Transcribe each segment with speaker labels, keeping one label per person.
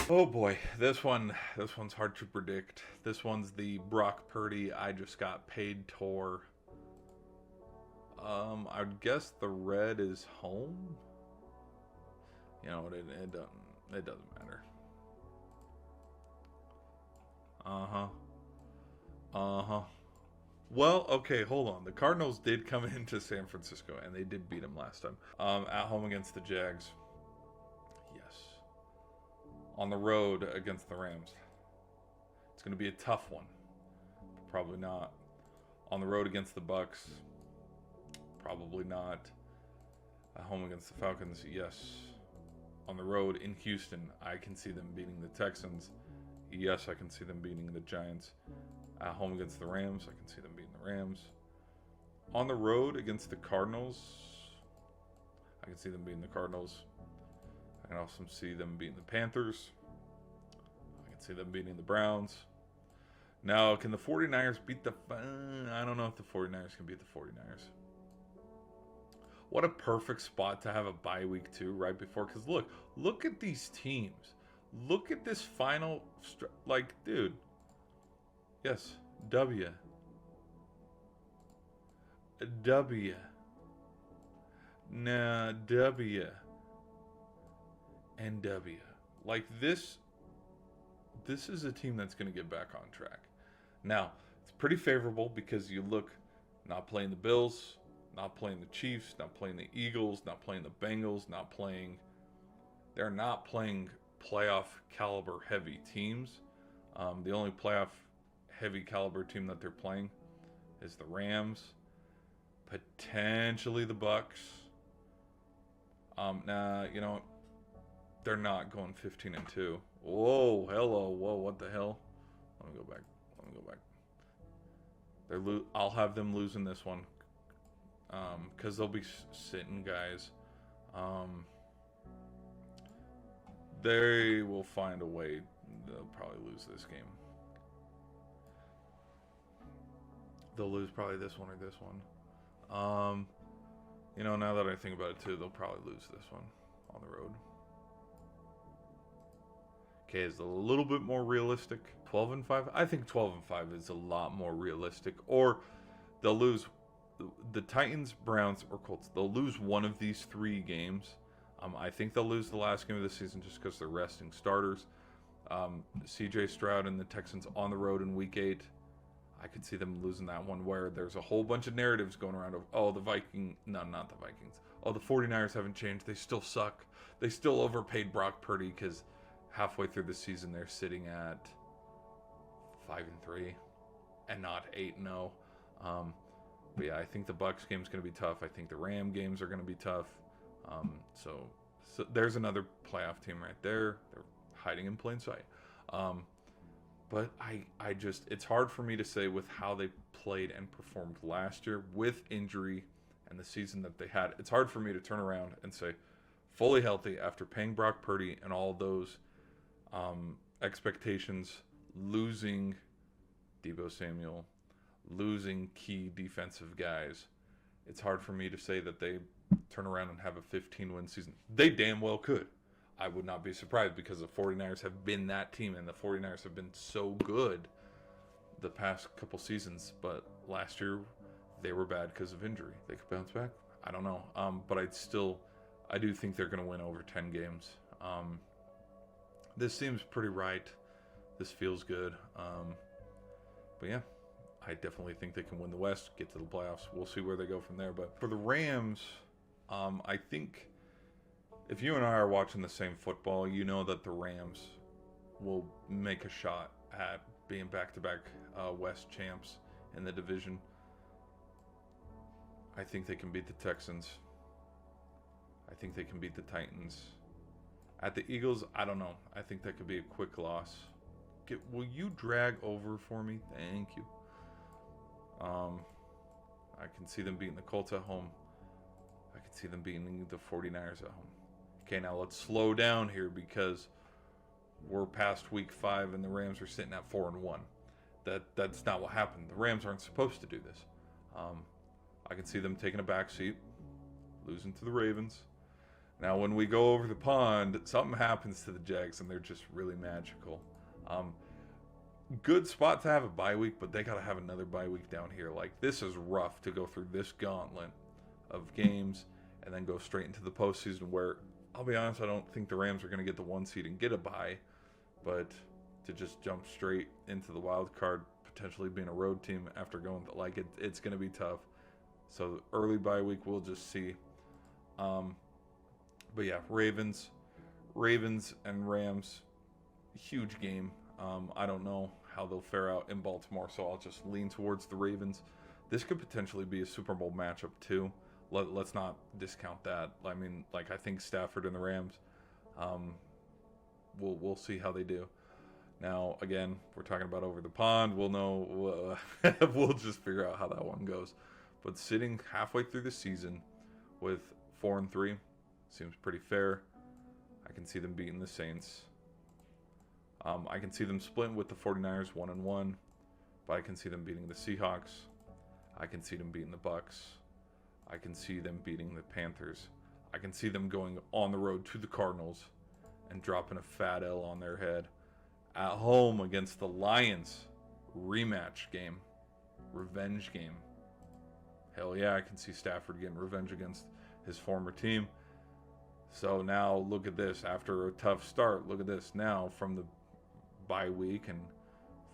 Speaker 1: Oh boy, this one's hard to predict. This one's the Brock Purdy I just got paid tour. I'd guess the red is home. You know, it doesn't matter. Uh-huh. Uh-huh. Well, okay, hold on. The Cardinals did come into San Francisco and they did beat them last time. At home against the Jags. Yes. On the road against the Rams. It's going to be a tough one. But probably not. On the road against the Bucks. Probably not. At home against the Falcons, yes. On the road in Houston, I can see them beating the Texans. Yes, I can see them beating the Giants. At home against the Rams, I can see them beating the Rams. On the road against the Cardinals, I can see them beating the Cardinals. I can also see them beating the Panthers. I can see them beating the Browns. Now, can the 49ers beat the... I don't know if the 49ers can beat the 49ers. What a perfect spot to have a bye week too, right before. Because look at these teams. Look at this final, like, dude. Yes, W, W, nah, W, and W. Like this is a team that's going to get back on track. Now, it's pretty favorable because you look, not playing the Bills, not playing the Chiefs, not playing the Eagles, not playing the Bengals, they're not playing playoff caliber heavy teams. The only playoff heavy caliber team that they're playing is the Rams, potentially the Bucks. Nah, you know, they're not going 15-2. Whoa, hello, whoa, what the hell? Let me go back. I'll have them losing this one, because they'll be sitting guys. They will find a way. They'll probably lose this game. They'll lose probably this one or this one. You know, now that I think about it too, they'll probably lose this one on the road. Okay, is it a little bit more realistic? 12-5? I think 12-5 is a lot more realistic. Or they'll lose the Titans, Browns, or Colts. They'll lose one of these three games. I think they'll lose the last game of the season just because they're resting starters. CJ Stroud and the Texans on the road in Week 8. I could see them losing that one where there's a whole bunch of narratives going around of, oh, not the Vikings. Oh, the 49ers haven't changed. They still suck. They still overpaid Brock Purdy because halfway through the season they're sitting at 5-3 and not 8-0. But yeah, I think the Bucks game's going to be tough. I think the Ram games are going to be tough. So there's another playoff team right there. They're hiding in plain sight. But I just, it's hard for me to say with how they played and performed last year with injury and the season that they had. It's hard for me to turn around and say fully healthy after paying Brock Purdy and all those expectations, losing Deebo Samuel, losing key defensive guys. It's hard for me to say that they turn around and have a 15-win season. They damn well could. I would not be surprised because the 49ers have been that team, and the 49ers have been so good the past couple seasons. But last year, they were bad because of injury. They could bounce back. I don't know. But I do think they're going to win over 10 games. This seems pretty right. This feels good. But yeah, I definitely think they can win the West, get to the playoffs. We'll see where they go from there. But for the Rams, I think if you and I are watching the same football, you know that the Rams will make a shot at being back-to-back West champs in the division. I think they can beat the Texans. I think they can beat the Titans. At the Eagles, I don't know. I think that could be a quick loss. Will you drag over for me? Thank you. I can see them beating the Colts at home. I can see them beating the 49ers at home. Okay, now let's slow down here because we're past week 5 and the Rams are sitting at 4-1. That's not what happened. The Rams aren't supposed to do this. I can see them taking a back seat, losing to the Ravens, Now, when we go over the pond, something happens to the Jags, and they're just really magical. Um, Good spot to have a bye week, but they got to have another bye week down here. Like, this is rough to go through this gauntlet of games and then go straight into the postseason where, I'll be honest, I don't think the Rams are going to get the 1 seed and get a bye, but to just jump straight into the wild card, potentially being a road team after going, like, it's going to be tough. So, early bye week, we'll just see. But yeah, Ravens and Rams, huge game. I don't know how they'll fare out in Baltimore, so I'll just lean towards the Ravens. This could potentially be a Super Bowl matchup too. Let's not discount that. I mean, like, I think Stafford and the Rams. We'll see how they do. Now, again, we're talking about over the pond. We'll know. We'll just figure out how that one goes. But sitting halfway through the season with 4-3 seems pretty fair. I can see them beating the Saints. I can see them splitting with the 49ers 1-1, but I can see them beating the Seahawks. I can see them beating the Bucks. I can see them beating the Panthers. I can see them going on the road to the Cardinals and dropping a fat L on their head. At home against the Lions, rematch game, revenge game. Hell yeah, I can see Stafford getting revenge against his former team. So now look at this. After a tough start, look at this. Now from the bye week and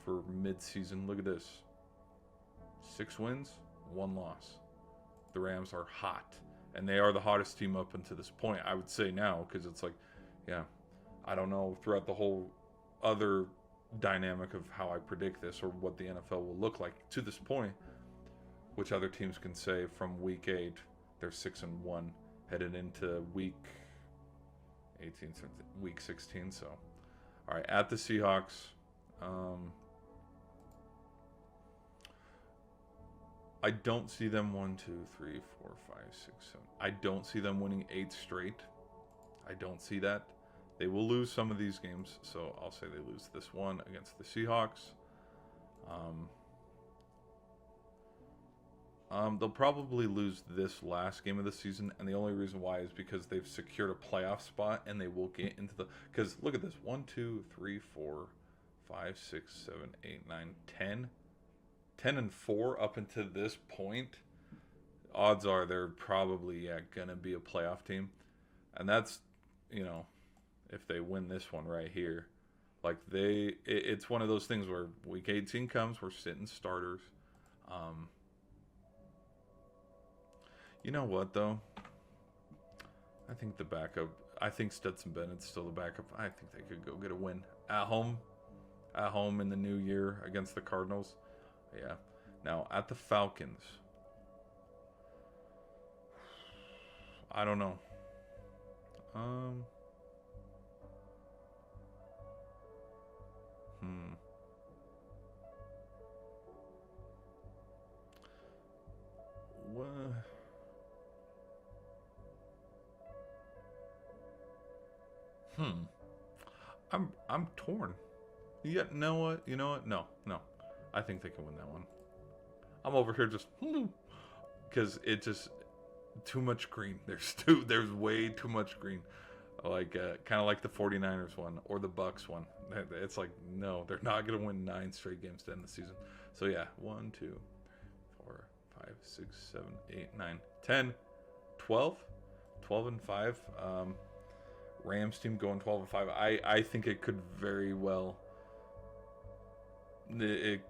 Speaker 1: for mid-season, look at this. 6 wins, 1 loss. The Rams are hot. And they are the hottest team up until this point, I would say now, because it's like, yeah, I don't know throughout the whole other dynamic of how I predict this or what the NFL will look like to this point, which other teams can say from week 8, they're 6-1 headed into week 18, week 16. So, all right, at the Seahawks. I don't see them 1, 2, 3, 4, 5, 6, 7. I don't see them winning 8 straight. I don't see that. They will lose some of these games, so I'll say they lose this one against the Seahawks. They'll probably lose this last game of the season, and the only reason why is because they've secured a playoff spot, and they will get into the... Because look at this. 1, 2, 3, 4, 5, 6, 7, 8, 9, 10. 10-4 up until this point. Odds are they're probably gonna be a playoff team, and that's, if they win this one right here, like it's one of those things where week 18 comes, we're sitting starters. You know what though? I think the backup. I think Stetson Bennett's still the backup. I think they could go get a win at home in the new year against the Cardinals. Yeah. Now at the Falcons. I don't know. What? I'm torn. Yeah, know what? You know what? No. I think they can win that one. I'm over here just because it just too much green. There's way too much green. Like kind of like the 49ers one or the Bucks one. It's like, no, they're not going to win 9 straight games to end the season. So yeah, 1, 2, 4, 5, 6, 7, 8, 9, 10, 12 and 5. Rams team going 12 and 5. I think it could very well. It's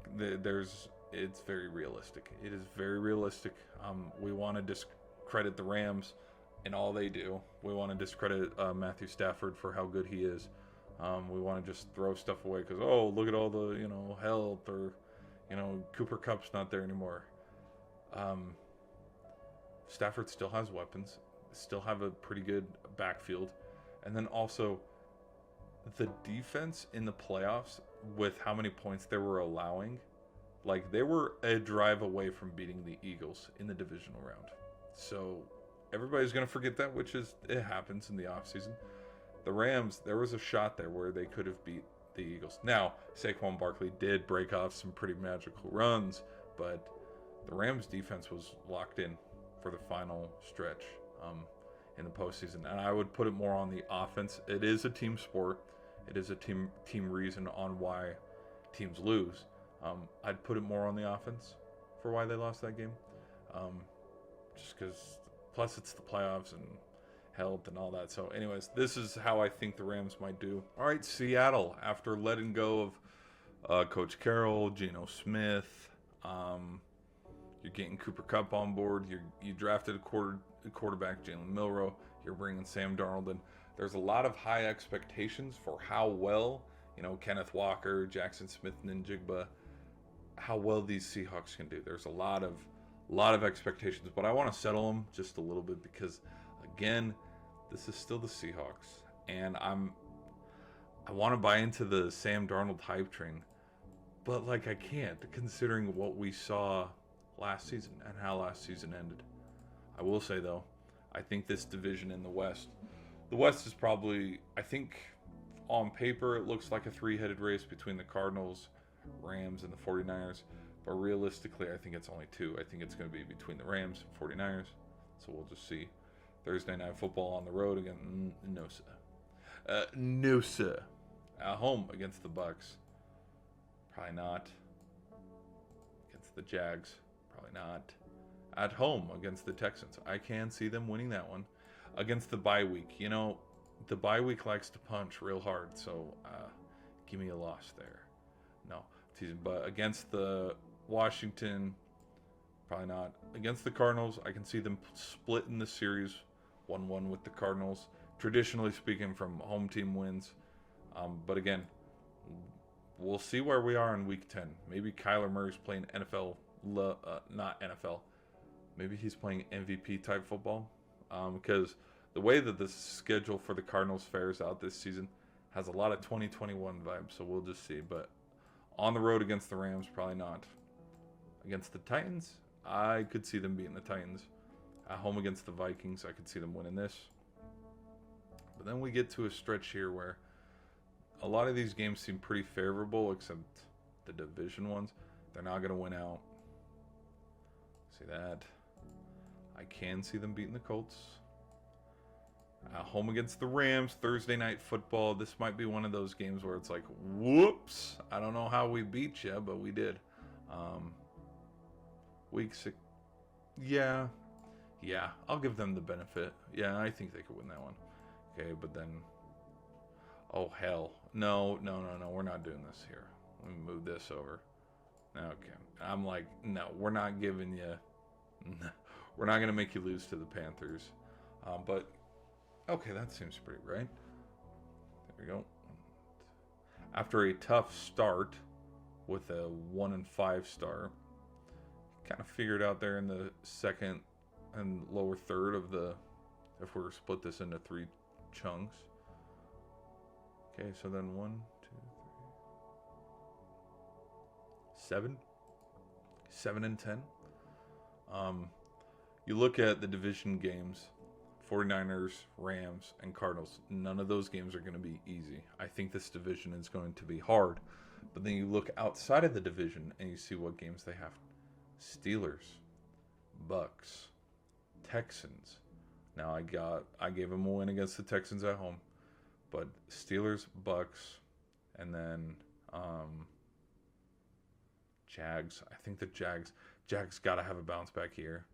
Speaker 1: very realistic. It is very realistic. We want to discredit the Rams and all they do. We want to discredit Matthew Stafford for how good he is. We want to just throw stuff away because, oh, look at all the health, or Cooper Kupp's not there anymore. Stafford still has weapons, still have a pretty good backfield, and then also the defense in the playoffs with how many points they were allowing. Like, they were a drive away from beating the Eagles in the divisional round. So everybody's going to forget that, which is, it happens in the offseason. The Rams, there was a shot there where they could have beat the Eagles. Now, Saquon Barkley did break off some pretty magical runs, but the Rams defense was locked in for the final stretch. in the postseason. And I would put it more on the offense. It is a team sport. It is a team reason on why teams lose. I'd put it more on the offense for why they lost that game. Just because, plus it's the playoffs and health and all that. So anyways, this is how I think the Rams might do. All right, Seattle, after letting go of Coach Carroll, Geno Smith, you're getting Cooper Kupp on board. You drafted a quarterback, Jalen Milroe. You're bringing Sam Darnold in. There's a lot of high expectations for how well, Kenneth Walker, Jackson Smith-Njigba, how well these Seahawks can do. There's a lot of expectations, but I want to settle them just a little bit because, again, this is still the Seahawks, and I want to buy into the Sam Darnold hype train, but I can't, considering what we saw last season and how last season ended. I will say though, I think this division in the West is probably, I think on paper it looks like a three-headed race between the Cardinals, Rams, and the 49ers, but realistically I think it's only two. I think it's going to be between the Rams and 49ers, so we'll just see. Thursday Night Football on the road again, no sir. At home against the Bucks, probably not. Against the Jags, probably not. At home against the Texans, I can see them winning that one. Against the bye week, the bye week likes to punch real hard, so give me a loss there. No, but against the Washington, probably not. Against the Cardinals, I can see them splitting the series 1-1 with the Cardinals. Traditionally speaking, from home team wins. But again, we'll see where we are in Week 10. Maybe Kyler Murray's playing NFL, not NFL. Maybe he's playing MVP type football. Because the way that the schedule for the Cardinals fares out this season has a lot of 2021 vibes. So we'll just see. But on the road against the Rams, probably not. Against the Titans, I could see them beating the Titans. At home against the Vikings, I could see them winning this. But then we get to a stretch here where a lot of these games seem pretty favorable, except the division ones. They're not going to win out. See that? I can see them beating the Colts. At home against the Rams, Thursday Night Football. This might be one of those games where it's like, whoops, I don't know how we beat you, but we did. Week 6. Yeah, I'll give them the benefit. Yeah, I think they could win that one. Okay, but then, oh hell, no, we're not doing this here. Let me move this over. Okay, I'm like, no, we're not giving you, we're not gonna make you lose to the Panthers. But okay, that seems pretty right. There we go. After a tough start with a 1-5 start, kind of figured out there in the second and lower third of the, if we were to split this into 3 chunks. Okay, so then 1, 2, 3, 7 and 10. You look at the division games, 49ers, Rams, and Cardinals. None of those games are going to be easy. I think this division is going to be hard. But then you look outside of the division and you see what games they have. Steelers, Bucks, Texans. Now I gave them a win against the Texans at home, but Steelers, Bucks, and then Jags. I think the Jags got to have a bounce back here,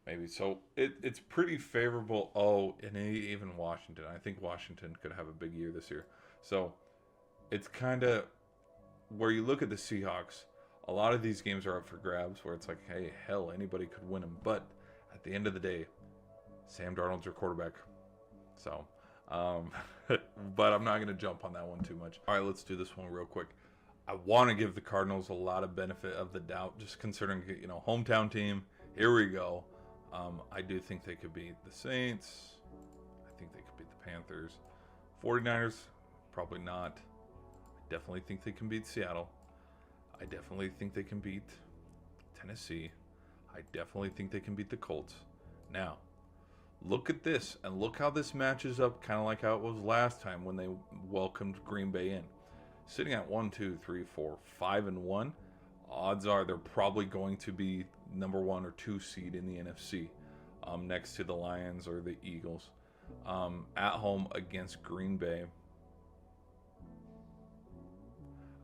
Speaker 1: maybe. So it's pretty favorable. Oh, and even Washington. I think Washington could have a big year this year. So it's kind of where you look at the Seahawks. A lot of these games are up for grabs, where it's like, hey, hell, anybody could win them. But at the end of the day, Sam Darnold's your quarterback. So, but I'm not going to jump on that one too much. All right, let's do this one real quick. I want to give the Cardinals a lot of benefit of the doubt, just considering, hometown team. Here we go. I do think they could beat the Saints. I think they could beat the Panthers. 49ers, probably not. I definitely think they can beat Seattle. I definitely think they can beat Tennessee. I definitely think they can beat the Colts. Now, look at this, and look how this matches up, kind of like how it was last time when they welcomed Green Bay in. Sitting at 1, 2, 3, 4, 5 and 1, odds are they're probably going to be number 1 or 2 seed in the NFC. next to the Lions or the Eagles. At home against Green Bay.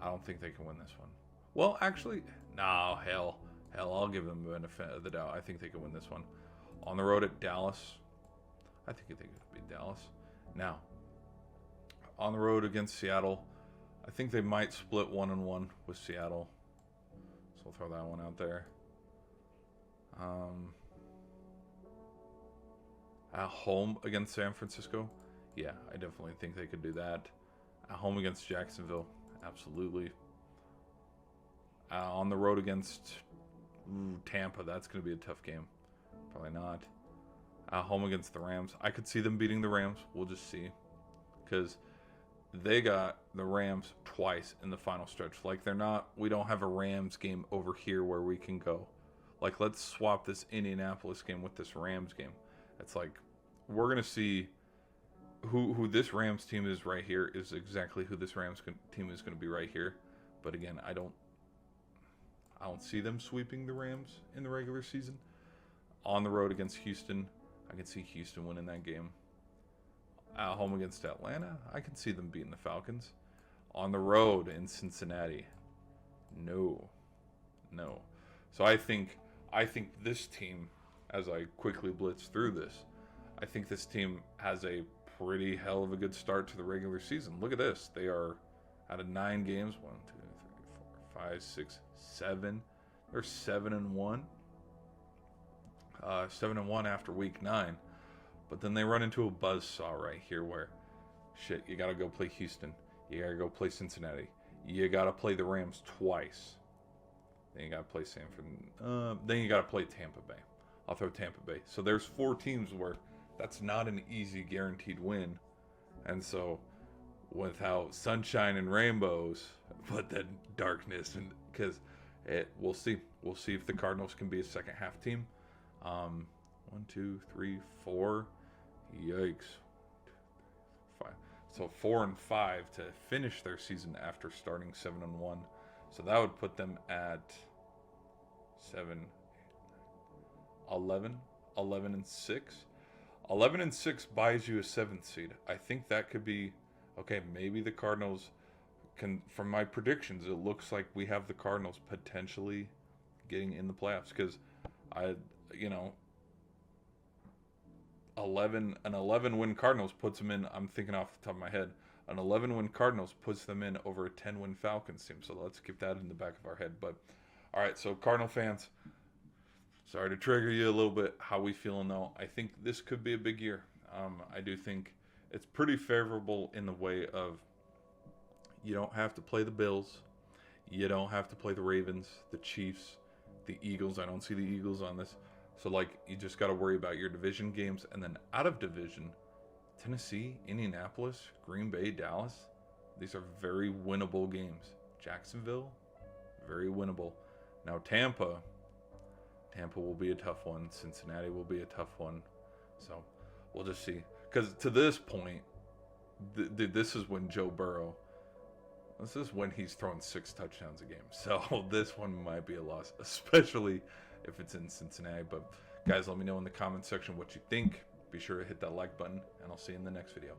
Speaker 1: I don't think they can win this one. Well, actually, no, hell, I'll give them the benefit of the doubt. I think they can win this one. On the road at Dallas. I think they could beat Dallas. Now, on the road against Seattle, I think they might split 1-1 with Seattle. So I'll throw that one out there. At home against San Francisco, yeah, I definitely think they could do that. At home against Jacksonville, absolutely. On the road against Tampa, that's going to be a tough game. Probably not. At home against the Rams, I could see them beating the Rams. We'll just see. Because they got the Rams twice in the final stretch. Like, we don't have a Rams game over here where we can go. Like, let's swap this Indianapolis game with this Rams game. It's like, we're going to see who this Rams team is right here is exactly who this Rams team is going to be right here. But again, I don't see them sweeping the Rams in the regular season. On the road against Houston, I can see Houston winning that game. At home against Atlanta, I can see them beating the Falcons. On the road in Cincinnati, no. So I think this team, as I quickly blitz through this, I think this team has a pretty hell of a good start to the regular season. Look at this. They are out of 9 games. 1, 2, 3, 4, 5, 6, 7. They're 7-1. 7-1 after week 9. But then they run into a buzzsaw right here where, shit, you got to go play Houston. You got to go play Cincinnati. You got to play the Rams twice. Then you got to play then you got to play Tampa Bay. I'll throw Tampa Bay. So there's 4 teams where that's not an easy guaranteed win. And so without sunshine and rainbows, but then darkness, and because we'll see if the Cardinals can be a second half team. 1, 2, 3, 4. Yikes. 5. So 4-5 to finish their season after starting 7-1. So that would put them at 11-6. 11-6 buys you a 7th seed. I think that could be okay. Maybe the Cardinals can. From my predictions, it looks like we have the Cardinals potentially getting in the playoffs because an 11 win Cardinals puts them in. I'm thinking off the top of my head. An 11 win Cardinals puts them in over a 10 win Falcons team. So let's keep that in the back of our head. But all right, so Cardinal fans, sorry to trigger you a little bit. How we feeling though? I think this could be a big year. I do think it's pretty favorable in the way of you don't have to play the Bills, you don't have to play the Ravens, the Chiefs, the Eagles. I don't see the Eagles on this. So, like, you just got to worry about your division games. And then out of division, Tennessee, Indianapolis, Green Bay, Dallas. These are very winnable games. Jacksonville, very winnable. Now, Tampa will be a tough one. Cincinnati will be a tough one. So, we'll just see. Because to this point, this is when Joe Burrow, this is when he's throwing 6 touchdowns a game. So, this one might be a loss, especially if it's in Cincinnati. But guys, let me know in the comment section what you think. Be sure to hit that like button, and I'll see you in the next video.